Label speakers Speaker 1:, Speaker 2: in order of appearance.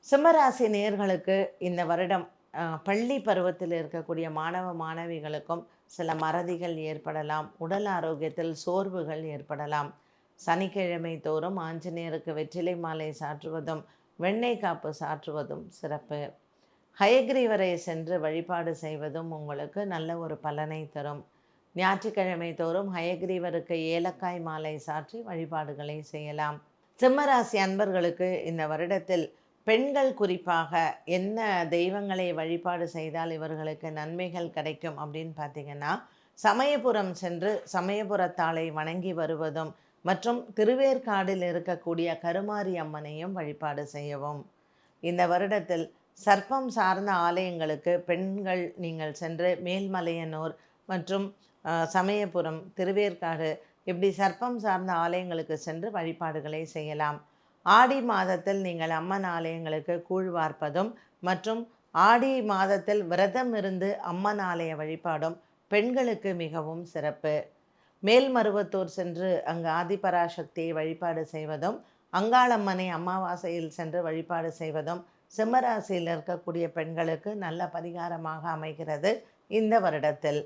Speaker 1: சிம்மராசி நேயர்களுக்கு இந்த வருடம் பள்ளி பருவத்தில் இருக்கக்கூடிய மாணவ மாணவிகளுக்கும் சில மறதிகள் ஏற்படலாம். உடல் ஆரோக்கியத்தில் சோர்வுகள் ஏற்படலாம். சனிக்கிழமை தோறும் ஆஞ்சநேயருக்கு வெற்றிலை மாலை சாற்றுவதும் வெண்ணெய் காப்பு சாற்றுவதும் சிறப்பு. ஹயக்ரீவரை சென்று வழிபாடு செய்வதும் உங்களுக்கு நல்ல ஒரு பலனை தரும். ஞாயிற்றுக்கிழமை தோறும் ஹயக்ரீவருக்கு ஏலக்காய் மாலை சாற்றி வழிபாடுகளை செய்யலாம். சிம்மராசி அன்பர்களுக்கு இந்த வருடத்தில் பெண்கள் குறிப்பாக என்ன தெய்வங்களை வழிபாடு செய்தால் இவர்களுக்கு நன்மைகள் கிடைக்கும் அப்படின்னு பார்த்தீங்கன்னா, சமயபுரம் சென்று சமயபுரத்தாளை வணங்கி வருவதும் மற்றும் திருவேற்காடில் இருக்கக்கூடிய கருமாரி அம்மனையும் வழிபாடு செய்யவும். இந்த வருடத்தில் சர்ப்பம் சார்ந்த ஆலயங்களுக்கு பெண்கள் நீங்கள் சென்று மேல்மலையனூர் மற்றும் சமயபுரம், திருவேற்காடு இப்படி சர்ப்பம் சார்ந்த ஆலயங்களுக்கு சென்று வழிபாடுகளை செய்யலாம். ஆடி மாதத்தில் நீங்கள் அம்மன் ஆலயங்களுக்கு கூழ் வார்ப்பதும் மற்றும் ஆடி மாதத்தில் விரதம் இருந்து அம்மன் ஆலய வழிபாடும் பெண்களுக்கு மிகவும் சிறப்பு. மேல்மருவத்தூர் சென்று அங்கு ஆதிபராசக்தியை வழிபாடு செய்வதும் அங்காளம்மனை அமாவாசையில் சென்று வழிபாடு செய்வதும் சிம்மராசியில் இருக்கக்கூடிய பெண்களுக்கு நல்ல பரிகாரமாக அமைகிறது இந்த வருடத்தில்.